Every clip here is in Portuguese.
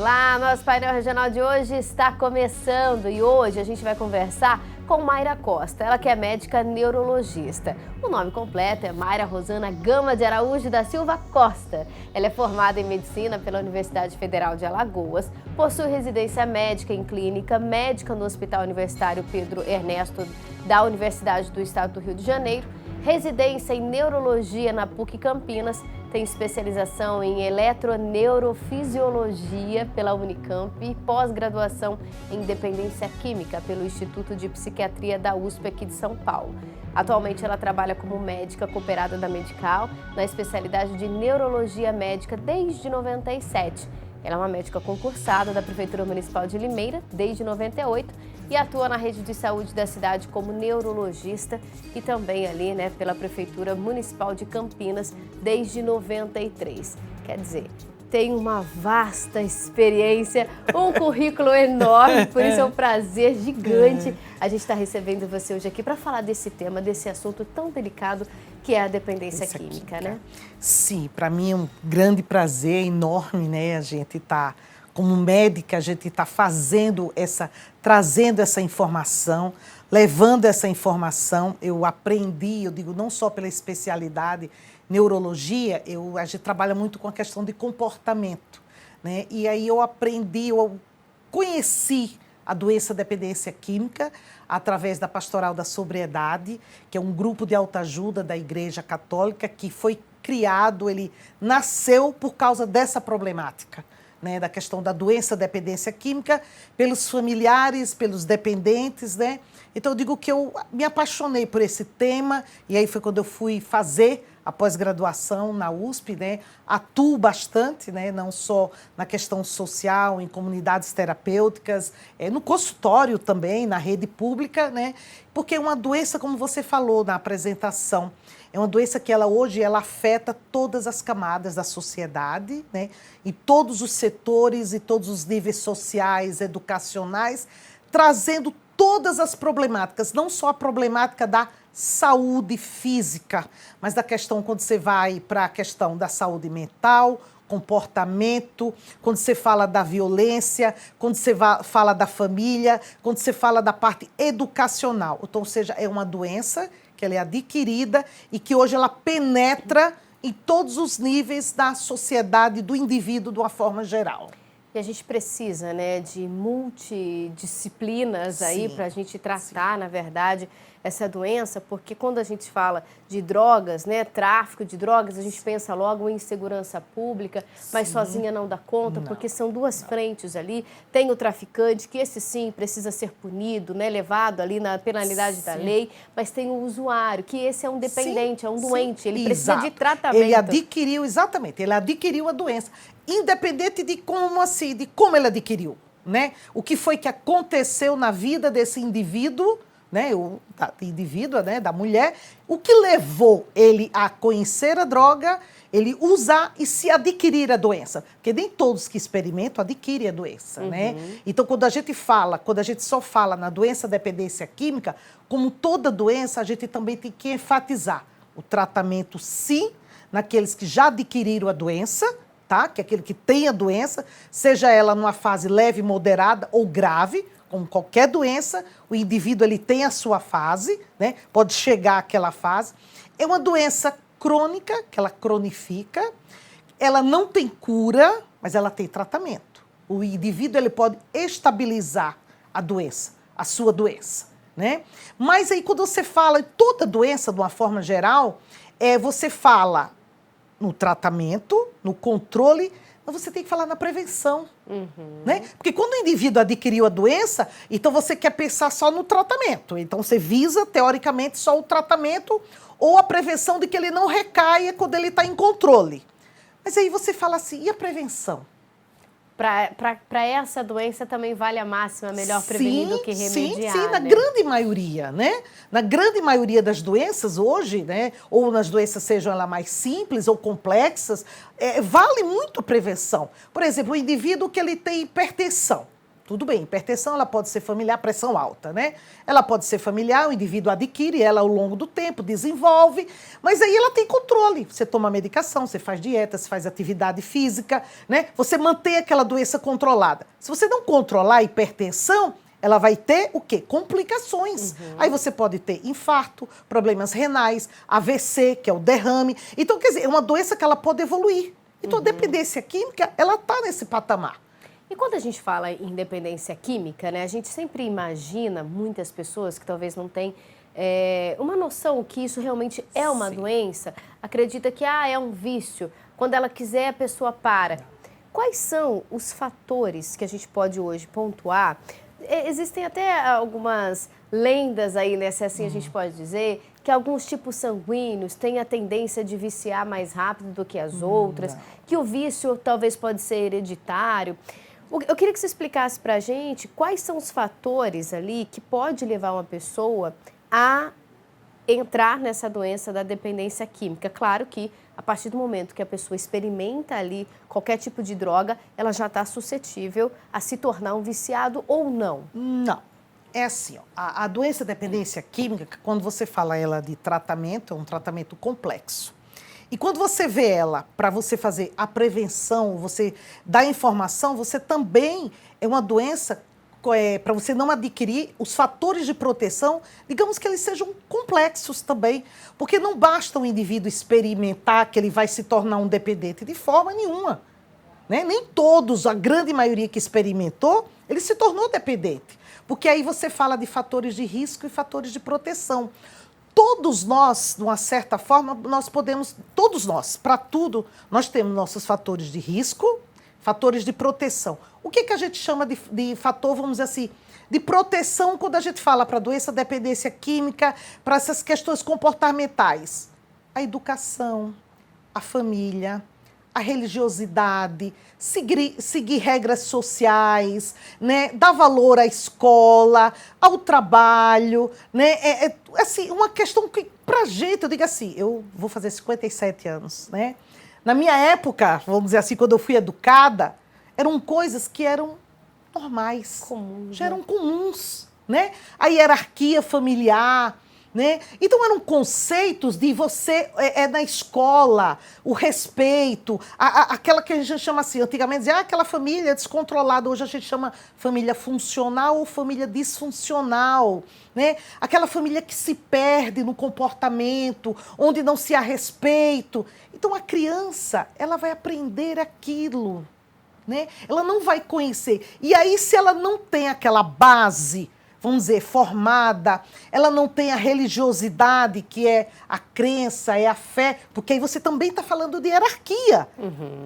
Olá, nosso painel regional de hoje está começando e hoje a gente vai conversar com Mayra Costa, ela que é médica neurologista. O nome completo é Mayra Rosana Gama de Araújo da Silva Costa. Ela é formada em medicina pela Universidade Federal de Alagoas, possui residência médica em clínica médica no Hospital Universitário Pedro Ernesto da Universidade do Estado do Rio de Janeiro, residência em neurologia na PUC Campinas, tem especialização em eletroneurofisiologia pela Unicamp e pós-graduação em dependência química pelo Instituto de Psiquiatria da USP aqui de São Paulo. Atualmente ela trabalha como médica cooperada da Medical na especialidade de neurologia médica desde 97. Ela é uma médica concursada da Prefeitura Municipal de Limeira desde 98 e atua na rede de saúde da cidade como neurologista e também ali, pela Prefeitura Municipal de Campinas desde 93. Quer dizer, tem uma vasta experiência, um currículo enorme, por isso é um prazer gigante a gente estar recebendo você hoje aqui para falar desse tema, desse assunto tão delicado que é a dependência química, né? Sim, para mim é um grande prazer enorme, a gente tá, como médica, a gente está trazendo essa informação, levando essa informação. Eu aprendi, eu digo, não só pela especialidade neurologia, a gente trabalha muito com a questão de comportamento, E aí eu conheci a doença dependência química através da Pastoral da Sobriedade, que é um grupo de autoajuda da Igreja Católica que foi criado, ele nasceu por causa dessa problemática, da questão da doença dependência química, pelos familiares, pelos dependentes, Então eu digo que eu me apaixonei por esse tema e aí foi quando eu fui fazer a pós-graduação na USP, Atuo bastante, não só na questão social, em comunidades terapêuticas, no consultório também, na rede pública, Porque é uma doença, como você falou na apresentação, é uma doença que hoje afeta todas as camadas da sociedade, e todos os setores e todos os níveis sociais, educacionais, trazendo todas as problemáticas, não só a problemática da saúde física, mas da questão quando você vai para a questão da saúde mental, comportamento, quando você fala da violência, quando você fala da família, quando você fala da parte educacional. Então, ou seja, é uma doença que ela é adquirida e que hoje ela penetra em todos os níveis da sociedade, do indivíduo, de uma forma geral. E a gente precisa, de multidisciplinas aí para a gente tratar, na verdade, essa doença, porque quando a gente fala de drogas, tráfico de drogas, a gente pensa logo em segurança pública, mas sozinha não dá conta, porque são duas frentes ali. Tem o traficante, que esse sim precisa ser punido, levado ali na penalidade da lei, mas tem o usuário, que esse é um dependente, é um doente, ele precisa de tratamento. Ele adquiriu a doença, independente de como ele adquiriu, O que foi que aconteceu na vida desse indivíduo, da mulher, o que levou ele a conhecer a droga, ele usar e se adquirir a doença. Porque nem todos que experimentam adquirem a doença, Então, quando a gente só fala na doença dependência química, como toda doença, a gente também tem que enfatizar o tratamento, sim, naqueles que já adquiriram a doença, que é aquele que tem a doença, seja ela numa fase leve, moderada ou grave, como qualquer doença, o indivíduo ele tem a sua fase, pode chegar àquela fase. É uma doença crônica, que ela cronifica, ela não tem cura, mas ela tem tratamento. O indivíduo ele pode estabilizar a doença, a sua doença. Mas aí quando você fala em toda doença, de uma forma geral, você fala no tratamento, no controle, mas você tem que falar na prevenção. Porque quando o indivíduo adquiriu a doença, então você quer pensar só no tratamento. Então você visa, teoricamente, só o tratamento ou a prevenção de que ele não recaia quando ele está em controle. Mas aí você fala assim, e a prevenção? Para essa doença também vale a máxima, melhor prevenir do que remediar. Sim, na grande maioria, Na grande maioria das doenças hoje, ou nas doenças sejam elas mais simples ou complexas, vale muito a prevenção. Por exemplo, o indivíduo que ele tem hipertensão, Tudo bem, hipertensão ela pode ser familiar, pressão alta, né? Ela pode ser familiar, o indivíduo adquire ela ao longo do tempo, desenvolve, mas aí ela tem controle. Você toma medicação, você faz dieta, você faz atividade física, né? Você mantém aquela doença controlada. Se você não controlar a hipertensão, ela vai ter o quê? Complicações. Aí você pode ter infarto, problemas renais, AVC, que é o derrame. Então, quer dizer, é uma doença que ela pode evoluir. Então, a dependência química, ela está nesse patamar. E quando a gente fala em dependência química, né, a gente sempre imagina, muitas pessoas que talvez não têm uma noção que isso realmente é uma doença, acredita que é um vício, quando ela quiser a pessoa para. Quais são os fatores que a gente pode hoje pontuar? Existem até algumas lendas aí, né, se assim a gente pode dizer, que alguns tipos sanguíneos têm a tendência de viciar mais rápido do que as outras, que o vício talvez pode ser hereditário. Eu queria que você explicasse para a gente quais são os fatores ali que pode levar uma pessoa a entrar nessa doença da dependência química. Claro que a partir do momento que a pessoa experimenta ali qualquer tipo de droga, ela já está suscetível a se tornar um viciado ou não? Não. É assim, ó, a doença dependência química, quando você fala ela de tratamento, é um tratamento complexo. E quando você vê ela para você fazer a prevenção, você dar informação, você também é uma doença para você não adquirir os fatores de proteção, digamos que eles sejam complexos também, porque não basta o indivíduo experimentar que ele vai se tornar um dependente de forma nenhuma. Né? Nem todos, a grande maioria que experimentou, ele se tornou dependente, porque aí você fala de fatores de risco e fatores de proteção. Todos nós, de uma certa forma, nós podemos, todos nós, para tudo, nós temos nossos fatores de risco, fatores de proteção. O que a gente chama de fator, vamos dizer assim, de proteção quando a gente fala para doença, dependência química, para essas questões comportamentais? A educação, a família, a religiosidade, seguir regras sociais, né? Dar valor à escola, ao trabalho, né? Assim, uma questão que, pra gente, eu digo assim, eu vou fazer 57 anos, né? Na minha época, vamos dizer assim, quando eu fui educada, eram coisas que eram normais, Comuns, já eram comuns, né? A hierarquia familiar, né? Então eram conceitos de você, na escola, o respeito, aquela que a gente chama assim, antigamente dizia, aquela família descontrolada, hoje a gente chama família funcional ou família disfuncional, né? Aquela família que se perde no comportamento, onde não se há respeito. Então a criança, ela vai aprender aquilo, né? Ela não vai conhecer. E aí, se ela não tem aquela base, vamos dizer, formada, ela não tem a religiosidade, que é a crença, é a fé, porque aí você também está falando de hierarquia,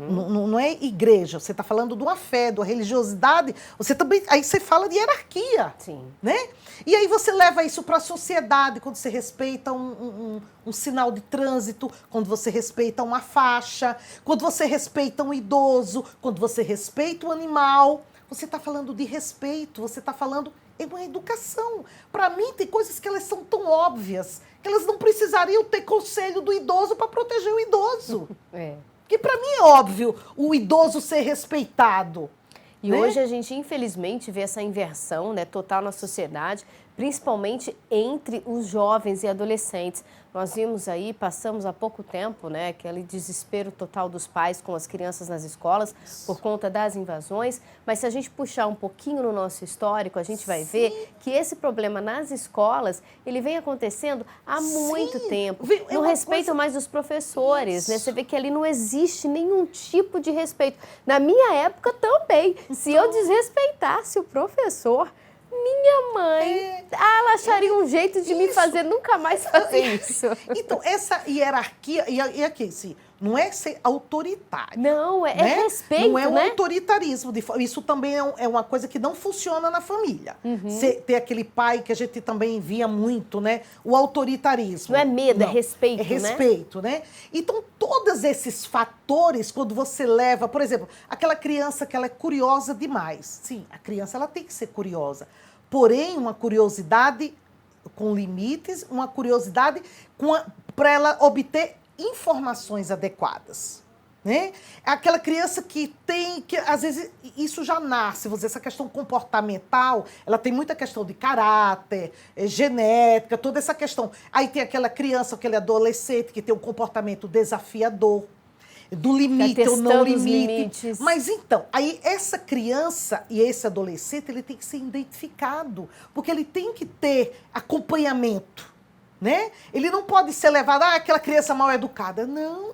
não é igreja, você está falando de uma fé, de uma religiosidade, você também, aí você fala de hierarquia, Sim. né? E aí você leva isso para a sociedade, quando você respeita um sinal de trânsito, quando você respeita uma faixa, quando você respeita um idoso, quando você respeita um animal, você está falando de respeito, você está falando é uma educação. Para mim, tem coisas que elas são tão óbvias que elas não precisariam ter conselho do idoso para proteger o idoso. Porque para mim é óbvio o idoso ser respeitado. E hoje a gente, infelizmente, vê essa inversão, né, total na sociedade, principalmente entre os jovens e adolescentes. Nós vimos aí, passamos há pouco tempo, né, aquele desespero total dos pais com as crianças nas escolas por conta das invasões, mas se a gente puxar um pouquinho no nosso histórico, a gente vai ver que esse problema nas escolas, ele vem acontecendo há muito tempo. Não respeitam mais os professores, né? Você vê que ali não existe nenhum tipo de respeito. Na minha época também, se eu desrespeitasse o professor, minha mãe, ela acharia um jeito de me fazer nunca mais fazer isso. Então, essa hierarquia, e aqui, assim, não é ser autoritário. Não, é respeito, não é um né? autoritarismo. Isso também é uma coisa que não funciona na família. Ter aquele pai que a gente também via muito, né? O autoritarismo. Não é medo, é respeito, né? É respeito, né? Então, todos esses fatores, quando você leva, por exemplo, aquela criança que ela é curiosa demais. Sim, a criança ela tem que ser curiosa. Porém, uma curiosidade com limites, uma curiosidade para ela obter informações adequadas. né? É aquela criança que tem, que às vezes isso já nasce, vou dizer, essa questão comportamental, ela tem muita questão de caráter, genética, toda essa questão. Aí tem aquela criança, aquele adolescente que tem um comportamento desafiador, do limite ou não limite. Mas então, aí essa criança e esse adolescente, ele tem que ser identificado, porque ele tem que ter acompanhamento, né? Ele não pode ser levado, aquela criança mal educada. Não.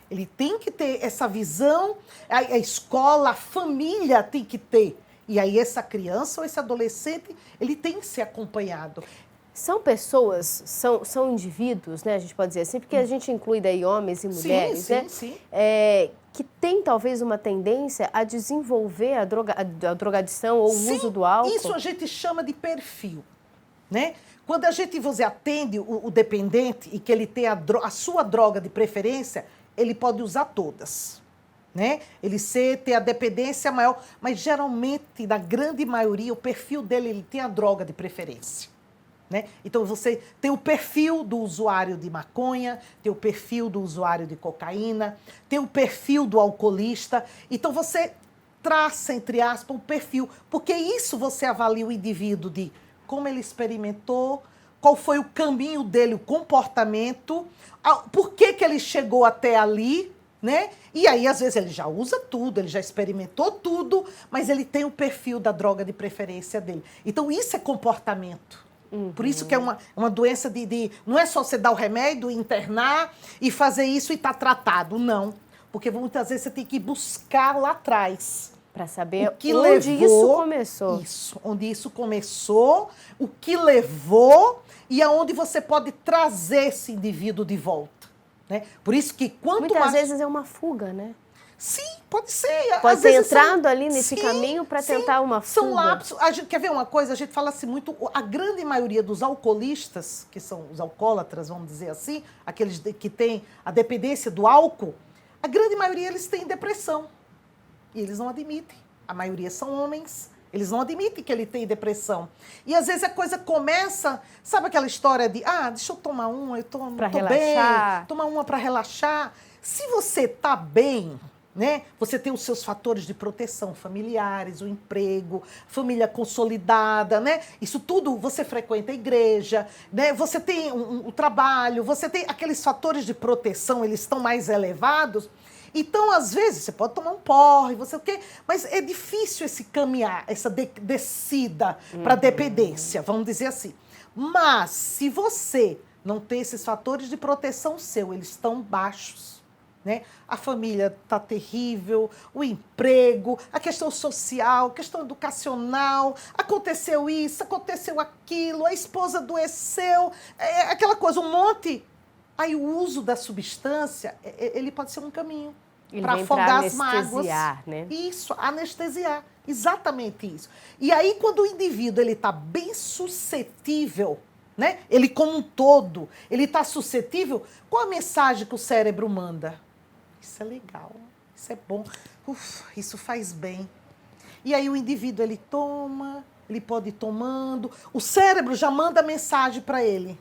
Ele tem que ter essa visão, a escola, a família tem que ter. E aí essa criança ou esse adolescente, ele tem que ser acompanhado. São pessoas, são indivíduos, né, a gente pode dizer assim, porque a gente inclui daí homens e mulheres, sim, né? Sim. Que tem talvez uma tendência a desenvolver a drogadição ou o uso do álcool. Isso a gente chama de perfil, né? Quando a gente, você atende o dependente e que ele tem a sua droga de preferência, ele pode usar todas, né? Ele ter a dependência maior, mas geralmente, na grande maioria, o perfil dele, ele tem a droga de preferência, né? Então, você tem o perfil do usuário de maconha, tem o perfil do usuário de cocaína, tem o perfil do alcoolista. Então, você traça, entre aspas, o perfil, porque isso você avalia o indivíduo de como ele experimentou, qual foi o caminho dele, o comportamento, por que ele chegou até ali, né? E aí, às vezes, ele já usa tudo, ele já experimentou tudo, mas ele tem o perfil da droga de preferência dele. Então, isso é comportamento. Por isso que é uma doença não é só você dar o remédio, internar e fazer isso e estar tratado, não. Porque muitas vezes você tem que buscar lá atrás. Para saber onde isso começou. Isso, onde isso começou, o que levou e aonde você pode trazer esse indivíduo de volta, né? Por isso que Muitas vezes é uma fuga, né? Sim, pode ser. Pode ter entrado ali nesse caminho para tentar uma fuga. São lapsos. A gente quer ver uma coisa, a gente fala assim muito, a grande maioria dos alcoolistas, que são os alcoólatras, vamos dizer assim, aqueles que têm a dependência do álcool, a grande maioria eles têm depressão. E eles não admitem. A maioria são homens. Eles não admitem que ele tem depressão. E às vezes a coisa começa, sabe aquela história de, deixa eu tomar uma, eu tô bem, tomar uma para relaxar. Se você tá bem, né? Você tem os seus fatores de proteção familiares, o emprego, família consolidada, né? Isso tudo, você frequenta a igreja, né? Você tem o trabalho, você tem aqueles fatores de proteção, eles estão mais elevados. Então, às vezes, você pode tomar um porre, você o quê? Mas é difícil esse caminhar, essa descida para dependência, vamos dizer assim. Mas, se você não tem esses fatores de proteção seu, eles estão baixos, né? A família está terrível, o emprego, a questão social, a questão educacional, aconteceu isso, aconteceu aquilo, a esposa adoeceu, aquela coisa, um monte. Aí o uso da substância, ele pode ser um caminho para afogar as mágoas. Né? Isso, anestesiar, exatamente isso. E aí quando o indivíduo está bem suscetível, né? Ele como um todo, ele está suscetível, qual a mensagem que o cérebro manda? Isso é legal, isso é bom, isso faz bem. E aí o indivíduo, ele toma, ele pode ir tomando, o cérebro já manda mensagem para ele.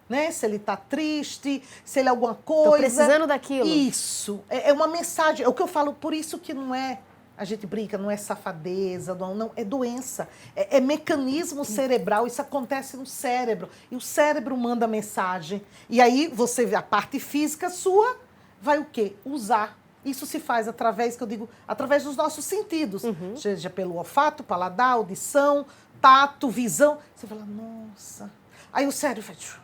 Né? Se ele está triste, se ele é alguma coisa. Estou precisando daquilo. Isso. É uma mensagem. É o que eu falo, por isso que não é, a gente brinca, não é safadeza, não é doença. É mecanismo cerebral, isso acontece no cérebro. E o cérebro manda mensagem. E aí você vê a parte física sua, vai o quê? Usar. Isso se faz através, que eu digo, através dos nossos sentidos. Seja pelo olfato, paladar, audição, tato, visão. Você fala, nossa. Aí o cérebro faz...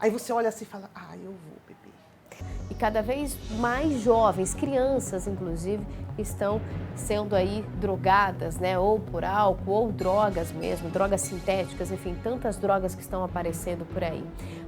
Aí você olha assim e fala, eu vou beber. E cada vez mais jovens, crianças inclusive, estão sendo aí drogadas, né? Ou por álcool, ou drogas mesmo, drogas sintéticas, enfim, tantas drogas que estão aparecendo por aí.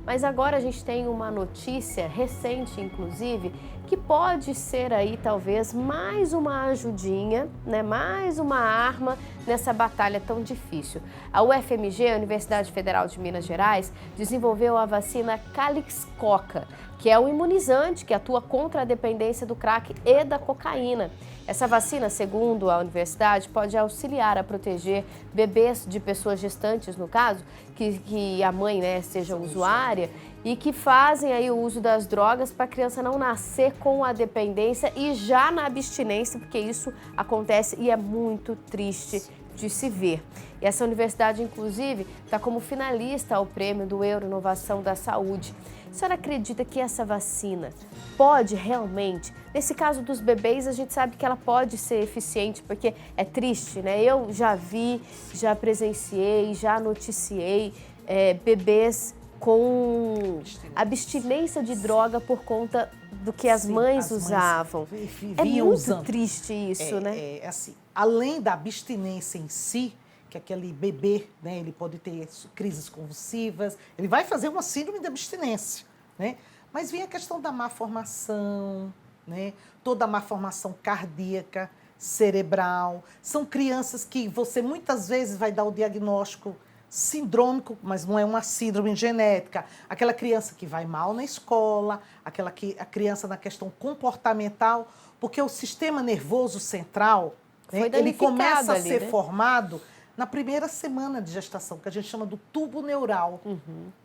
Mas agora a gente tem uma notícia recente, inclusive, que pode ser aí talvez mais uma ajudinha, né? Mais uma arma nessa batalha tão difícil. A UFMG, a Universidade Federal de Minas Gerais, desenvolveu a vacina Calix-Coca, que é um imunizante que atua contra a dependência do crack e da cocaína. Essa vacina, segundo a universidade, pode auxiliar a proteger bebês de pessoas gestantes, no caso, que a mãe, né, seja usuária, e que fazem aí o uso das drogas para a criança não nascer com a dependência e já na abstinência, porque isso acontece e é muito triste de se ver. E essa universidade, inclusive, está como finalista ao prêmio do Euro Inovação da Saúde. A senhora acredita que essa vacina pode realmente, nesse caso dos bebês, a gente sabe que ela pode ser eficiente, porque é triste, né? Eu já vi, já presenciei, já noticiei bebês com abstinência de droga por conta do que as mães usavam. É muito triste isso, né? É assim, além da abstinência em si, que aquele bebê, né, ele pode ter crises convulsivas, ele vai fazer uma síndrome de abstinência, né? Mas vem a questão da má formação, né? Toda a má formação cardíaca, cerebral. São crianças que você muitas vezes vai dar o diagnóstico sindrômico, mas não é uma síndrome genética. Aquela criança que vai mal na escola, a criança na questão comportamental, porque o sistema nervoso central, né, ele começa a ser formado na primeira semana de gestação, que a gente chama do tubo neural.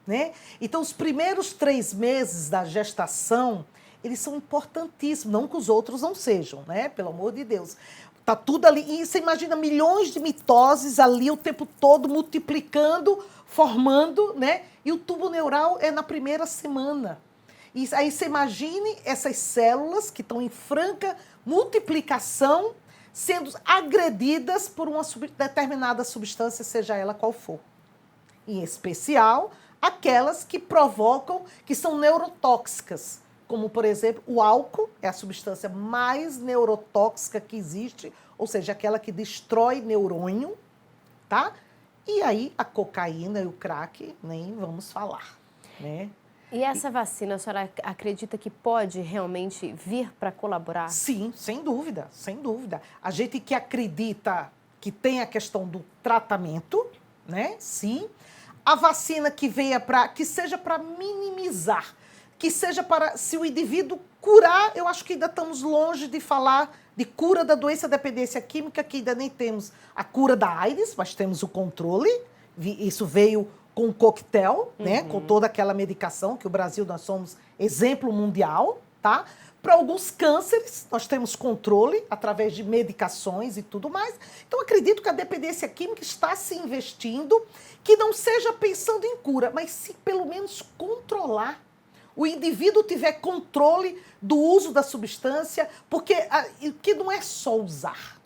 Né? Então, os primeiros 3 meses da gestação, eles são importantíssimos, não que os outros não sejam, né? Pelo amor de Deus. Está tudo ali, e você imagina milhões de mitoses ali o tempo todo, multiplicando, formando, né? E o tubo neural é na primeira semana. E aí você imagine essas células que estão em franca multiplicação, sendo agredidas por uma determinada substância, seja ela qual for. Em especial, aquelas que provocam, que são neurotóxicas, como, por exemplo, o álcool é a substância mais neurotóxica que existe, ou seja, aquela que destrói neurônio, tá? E aí a cocaína e o crack, nem vamos falar, né? E essa vacina, a senhora acredita que pode realmente vir para colaborar? Sim, sem dúvida, sem dúvida. A gente que acredita que tem a questão do tratamento, né? Sim. A vacina que venha que seja para minimizar, que seja para, se o indivíduo curar, eu acho que ainda estamos longe de falar de cura da doença da dependência química, que ainda nem temos a cura da AIDS, mas temos o controle. Isso veio com o coquetel, né? Com toda aquela medicação, que o Brasil, nós somos exemplo mundial, tá? Para alguns cânceres, nós temos controle através de medicações e tudo mais. Então, acredito que a dependência química está se investindo, que não seja pensando em cura, mas se pelo menos controlar. O indivíduo tiver controle do uso da substância, porque que não é só usar,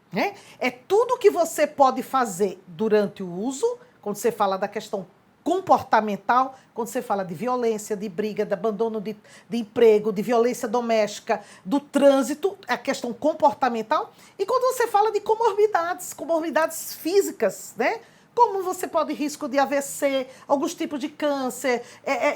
né? É tudo que você pode fazer durante o uso, quando você fala da questão comportamental, quando você fala de violência, de briga, de abandono de emprego, de violência doméstica, do trânsito, a questão comportamental, e quando você fala de comorbidades físicas, né? Como você pode risco de AVC, alguns tipos de câncer,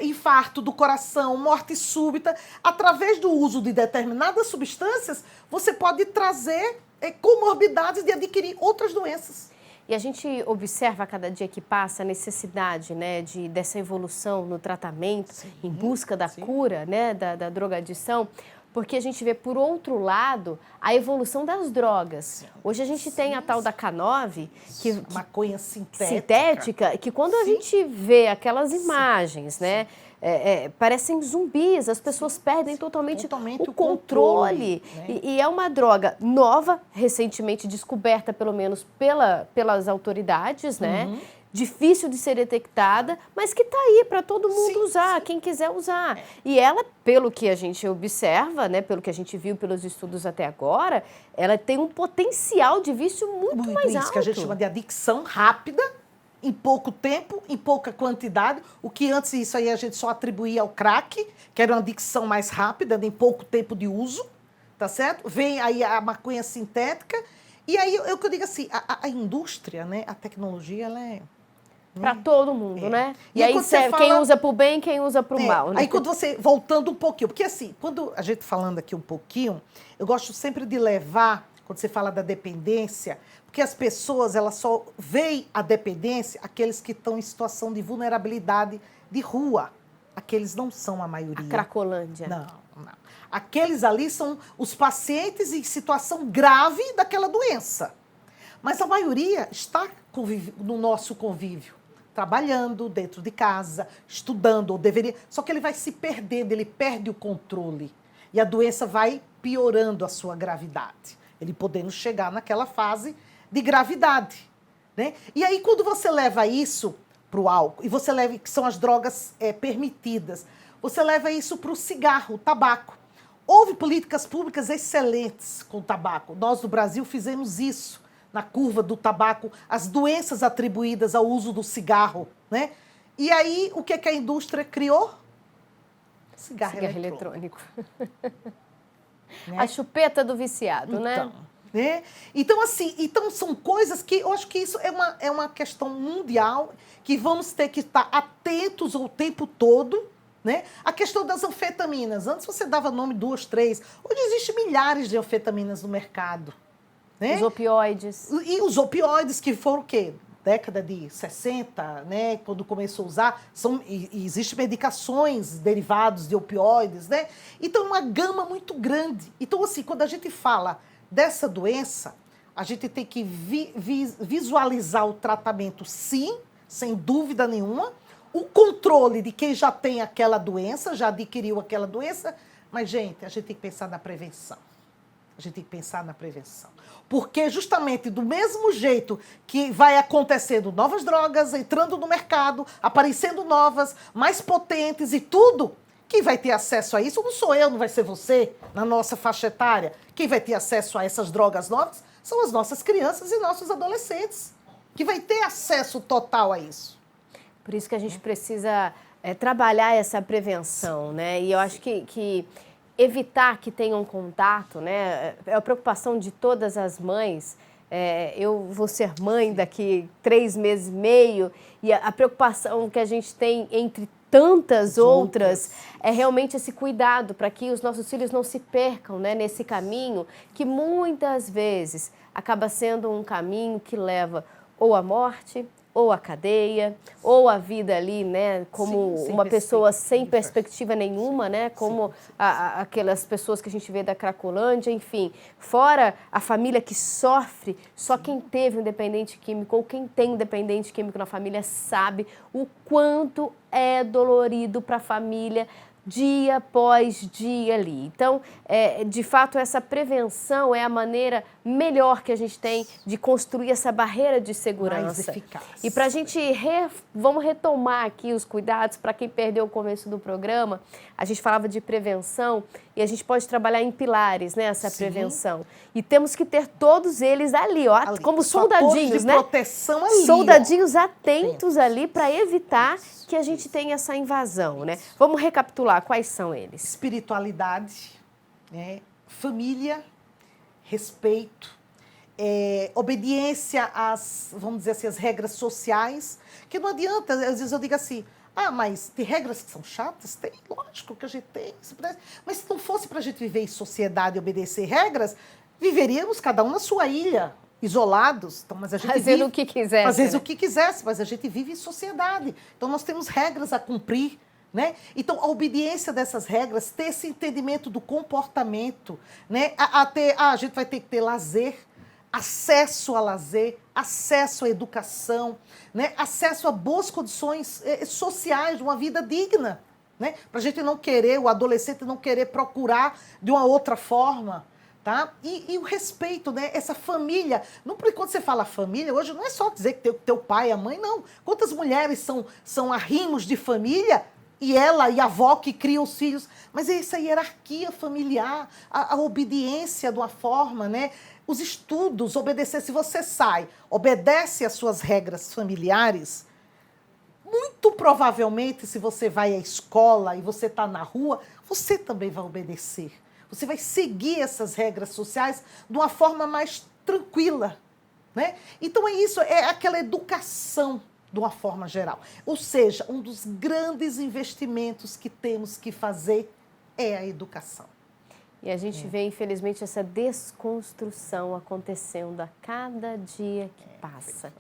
infarto do coração, morte súbita. Através do uso de determinadas substâncias, você pode trazer comorbidades de adquirir outras doenças. E a gente observa a cada dia que passa a necessidade, né, dessa evolução no tratamento, em busca da cura, né, da drogadição, porque a gente vê, por outro lado, a evolução das drogas. Hoje a gente tem a tal da K9, que maconha sintética, que quando a gente vê aquelas imagens, né, parecem zumbis, as pessoas perdem totalmente o controle. Né? E é uma droga nova, recentemente descoberta, pelo menos pelas autoridades, né? Difícil de ser detectada, mas que está aí para todo mundo usar, quem quiser usar. E ela, pelo que a gente observa, né, pelo que a gente viu pelos estudos até agora, ela tem um potencial de vício muito mais alto. Isso que a gente chama de adicção rápida, em pouco tempo, em pouca quantidade, o que antes isso aí a gente só atribuía ao crack, que era uma adicção mais rápida, em pouco tempo de uso, tá certo? Vem aí a maconha sintética, e aí eu que eu digo assim, a indústria, né, a tecnologia, ela é... Para todo mundo, né? E aí quem usa para o bem, quem usa para o mal. Né? Aí quando você, voltando um pouquinho, porque assim, quando a gente falando aqui um pouquinho, eu gosto sempre de levar, quando você fala da dependência, porque as pessoas, elas só veem a dependência, aqueles que estão em situação de vulnerabilidade de rua. Aqueles não são a maioria. A Cracolândia. Não. Aqueles ali são os pacientes em situação grave daquela doença. Mas a maioria está no nosso convívio. Tá trabalhando dentro de casa, estudando, ou deveria. Só que ele vai se perdendo, ele perde o controle. E a doença vai piorando a sua gravidade. Ele podendo chegar naquela fase de gravidade, né? E aí, quando você leva isso para o álcool, e você leva, que são as drogas permitidas, você leva isso para o cigarro, o tabaco. Houve políticas públicas excelentes com o tabaco. Nós, no Brasil, fizemos isso na curva do tabaco, as doenças atribuídas ao uso do cigarro, né? E aí, o que a indústria criou? Cigarro eletrônico. Né? A chupeta do viciado, então, né? Então, assim, são coisas que eu acho que isso é uma questão mundial que vamos ter que estar atentos o tempo todo, né? A questão das anfetaminas. Antes você dava nome 2, 3. Hoje existem milhares de anfetaminas no mercado. Né? Os opioides. E os opioides, que foram o quê? Década de 60, né? Quando começou a usar, existem medicações derivadas de opioides, né? Então, uma gama muito grande. Então, assim, quando a gente fala dessa doença, a gente tem que visualizar o tratamento, sim, sem dúvida nenhuma, o controle de quem já tem aquela doença, já adquiriu aquela doença, mas, gente, a gente tem que pensar na prevenção. A gente tem que pensar na prevenção. Porque justamente do mesmo jeito que vai acontecendo novas drogas, entrando no mercado, aparecendo novas, mais potentes e tudo, quem vai ter acesso a isso não sou eu, não vai ser você, na nossa faixa etária. Quem vai ter acesso a essas drogas novas são as nossas crianças e nossos adolescentes, que vai ter acesso total a isso. Por isso que a gente precisa trabalhar essa prevenção, né? E eu acho que evitar que tenham contato, né? É a preocupação de todas as mães. Eu vou ser mãe daqui 3 meses e meio, e a preocupação que a gente tem entre tantas outras é realmente esse cuidado para que os nossos filhos não se percam, né, nesse caminho que muitas vezes acaba sendo um caminho que leva ou à morte, ou a cadeia, ou a vida ali, né, como uma pessoa sem perspectiva nenhuma, né, como aquelas pessoas que a gente vê da Cracolândia, enfim. Fora a família que sofre, só quem teve um dependente químico ou quem tem um dependente químico na família sabe o quanto é dolorido para a família dia após dia ali. Então, de fato, essa prevenção é a maneira melhor que a gente tem de construir essa barreira de segurança. Mais eficaz. E para a gente, vamos retomar aqui os cuidados, para quem perdeu o começo do programa, a gente falava de prevenção e a gente pode trabalhar em pilares, né, essa prevenção. E temos que ter todos eles ali, ó, ali, como soldadinhos, né? Proteção ali, soldadinhos atentos ali para evitar que a gente tenha essa invasão, né? Vamos recapitular quais são eles. Espiritualidade, né? Família, respeito, obediência às, vamos dizer assim, às regras sociais, que não adianta, às vezes eu digo assim, mas tem regras que são chatas? Tem, lógico que a gente tem. Mas se não fosse para a gente viver em sociedade e obedecer regras, viveríamos cada um na sua ilha, isolados. Então, mas a gente fazendo o que quisesse. Fazendo o que quisesse, mas a gente vive em sociedade. Então, nós temos regras a cumprir, né? Então, a obediência dessas regras, ter esse entendimento do comportamento, né? A gente vai ter que ter lazer, acesso a lazer, acesso à educação, né? Acesso a boas condições sociais, de uma vida digna, né? Para a gente não querer, o adolescente não querer procurar de uma outra forma. Tá? E o respeito, né? Essa família. Não, porque quando você fala família, hoje não é só dizer que teu pai e a mãe, não. Quantas mulheres são arrimos de família e ela e a avó que criam os filhos. Mas é essa hierarquia familiar, a obediência de uma forma, né? Os estudos, obedecer. Se você sai, obedece às suas regras familiares, muito provavelmente, se você vai à escola e você está na rua, você também vai obedecer. Você vai seguir essas regras sociais de uma forma mais tranquila, né? Então é isso, é aquela educação de uma forma geral. Ou seja, um dos grandes investimentos que temos que fazer é a educação. E a gente vê, infelizmente, essa desconstrução acontecendo a cada dia que passa.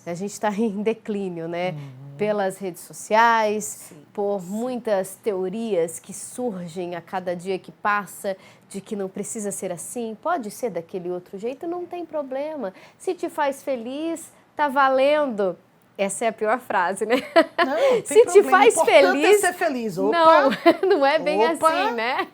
A gente está em declínio, né? Pelas redes sociais, por muitas teorias que surgem a cada dia que passa, de que não precisa ser assim, pode ser daquele outro jeito, não tem problema. Se te faz feliz, tá valendo. Essa é a pior frase, né? Não, Se te faz importante feliz... é ser feliz. Opa. Não é bem Opa. assim, né?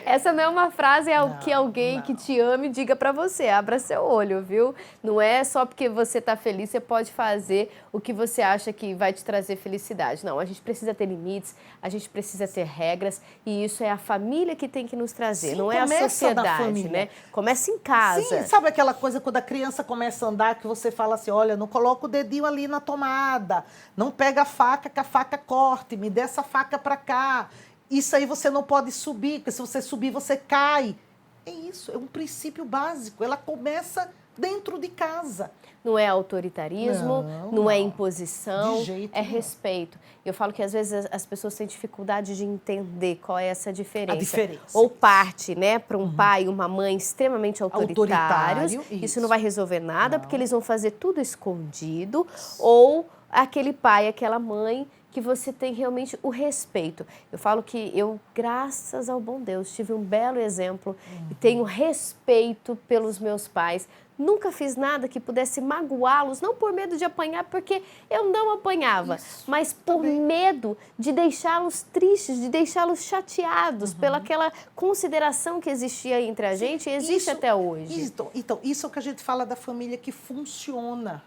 Essa não é uma frase que alguém que te ame diga pra você. Abra seu olho, viu? Não é só porque você tá feliz, você pode fazer o que você acha que vai te trazer felicidade. Não, a gente precisa ter limites, a gente precisa ter regras, e isso é a família que tem que nos trazer, Sim, não é a sociedade, né? Começa em casa. Sim, sabe aquela coisa quando a criança começa a andar que você fala assim, olha, não coloca o dedinho ali na tomada, não pega a faca que a faca corte, me dê essa faca para cá. Isso aí você não pode subir, porque se você subir você cai. É isso, é um princípio básico, ela começa dentro de casa. Não é autoritarismo, não é imposição, De jeito é nenhum. respeito. Eu falo que às vezes as pessoas têm dificuldade de entender qual é essa diferença. A diferença. Ou parte, né, para um pai e uma mãe extremamente autoritários. Autoritário, Isso não vai resolver nada, porque Não. eles vão fazer tudo escondido. Ou aquele pai, aquela mãe que você tem realmente o respeito. Eu falo que eu, graças ao bom Deus, tive um belo exemplo e tenho respeito pelos meus pais. Nunca fiz nada que pudesse magoá-los, não por medo de apanhar, porque eu não apanhava, mas por medo de deixá-los tristes, de deixá-los chateados pela aquela consideração que existia entre a gente e existe até hoje. Então, isso é o que a gente fala da família que funciona.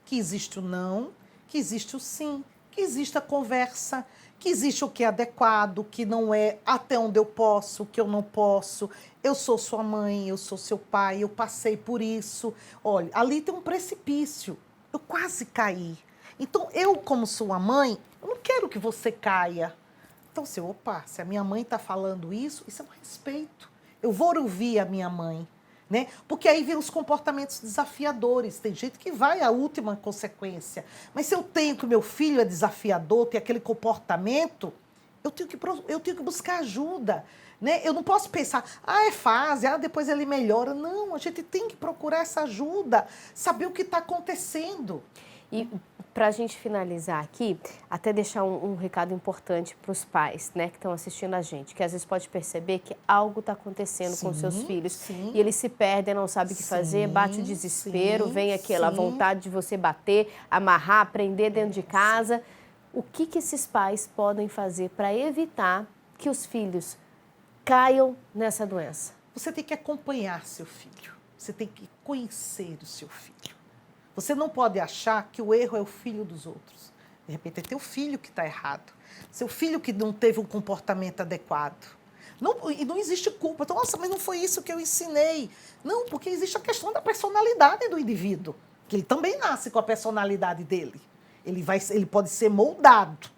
Que existe o não, que existe o sim, que existe a conversa, que existe o que é adequado, o que não é, até onde eu posso, o que eu não posso. Eu sou sua mãe, eu sou seu pai, eu passei por isso. Olha, ali tem um precipício. Eu quase caí. Então, eu, como sua mãe, eu não quero que você caia. Então, se a minha mãe está falando isso é um respeito. Eu vou ouvir a minha mãe. Né? Porque aí vem os comportamentos desafiadores. Tem gente que vai à última consequência. Mas se eu tenho que o meu filho é desafiador, tem aquele comportamento, eu tenho que buscar ajuda. Né? Eu não posso pensar, é fase, depois ele melhora. Não, a gente tem que procurar essa ajuda, saber o que está acontecendo. E para a gente finalizar aqui, até deixar um recado importante para os pais, né, que estão assistindo a gente, que às vezes pode perceber que algo está acontecendo com seus filhos e eles se perdem, não sabem o que fazer, bate o desespero, vem aquela vontade de você bater, amarrar, prender dentro de casa. O que esses pais podem fazer para evitar que os filhos caiam nessa doença? Você tem que acompanhar seu filho, você tem que conhecer o seu filho. Você não pode achar que o erro é o filho dos outros. De repente, é teu filho que está errado. Seu filho que não teve um comportamento adequado. E não existe culpa. Então, nossa, mas não foi isso que eu ensinei. Não, porque existe a questão da personalidade do indivíduo. Que ele também nasce com a personalidade dele. Ele pode ser moldado,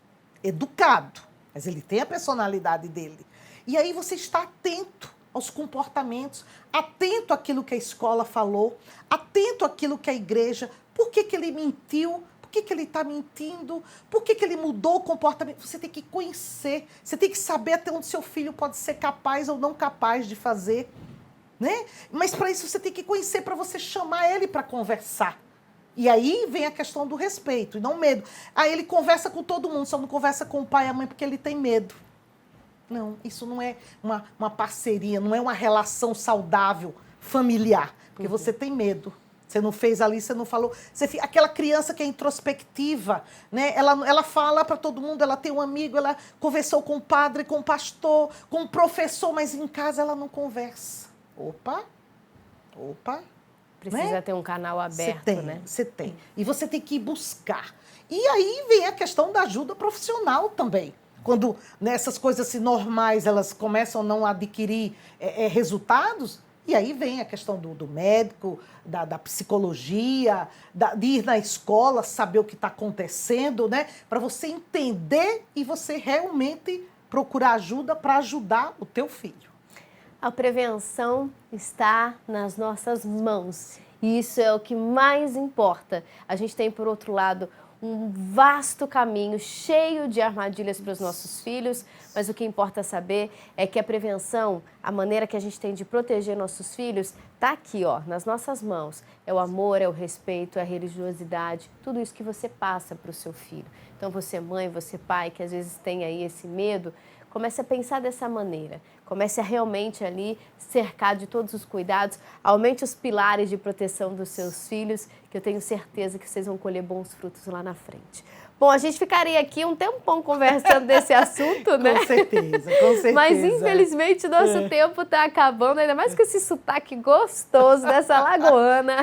educado, mas ele tem a personalidade dele. E aí você está atento aos comportamentos, atento àquilo que a escola falou, atento àquilo que a igreja, por que ele mentiu, por que ele está mentindo, por que ele mudou o comportamento. Você tem que conhecer, você tem que saber até onde seu filho pode ser capaz ou não capaz de fazer. Né? Mas para isso você tem que conhecer, para você chamar ele para conversar. E aí vem a questão do respeito e não medo. Aí ele conversa com todo mundo, só não conversa com o pai e a mãe porque ele tem medo. Não, isso não é uma parceria, não é uma relação saudável, familiar, porque você tem medo. Você não fez ali, você não falou. Aquela criança que é introspectiva, né? Ela fala para todo mundo, ela tem um amigo, ela conversou com o padre, com o pastor, com o professor, mas em casa ela não conversa. Opa. Precisa, né, ter um canal aberto, né? Você tem. E você tem que ir buscar. E aí vem a questão da ajuda profissional também. Quando nessas coisas assim, normais elas começam a não adquirir resultados, e aí vem a questão do médico, da psicologia, de ir na escola, saber o que está acontecendo, né? Para você entender e você realmente procurar ajuda para ajudar o teu filho. A prevenção está nas nossas mãos. E isso é o que mais importa. A gente tem, por outro lado, um vasto caminho cheio de armadilhas para os nossos filhos, mas o que importa saber é que a prevenção, a maneira que a gente tem de proteger nossos filhos, está aqui, nas nossas mãos. É o amor, é o respeito, é a religiosidade, tudo isso que você passa para o seu filho. Então, você mãe, você pai, que às vezes tem aí esse medo, comece a pensar dessa maneira. Comece a realmente ali cercar de todos os cuidados, aumente os pilares de proteção dos seus filhos, que eu tenho certeza que vocês vão colher bons frutos lá na frente. Bom, a gente ficaria aqui um tempão conversando desse assunto, né? Com certeza, com certeza. Mas infelizmente o nosso tempo está acabando, ainda mais com esse sotaque gostoso dessa lagoana.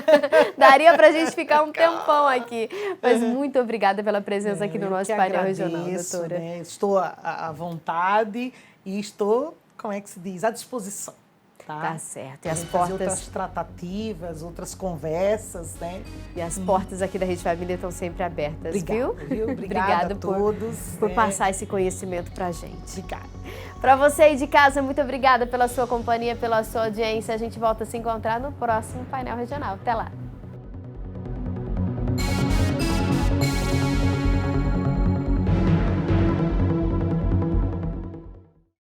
Daria pra gente ficar um tempão aqui. Mas muito obrigada pela presença aqui no nosso painel regional, doutora. Né? Estou à vontade e estou, como é que se diz, à disposição. Tá certo. E as portas... portas... outras tratativas, outras conversas, né? E as portas aqui da Rede Família estão sempre abertas, viu? Obrigada a todos. Por passar esse conhecimento pra gente. Obrigada. Para você aí de casa, muito obrigada pela sua companhia, pela sua audiência. A gente volta a se encontrar no próximo painel regional. Até lá.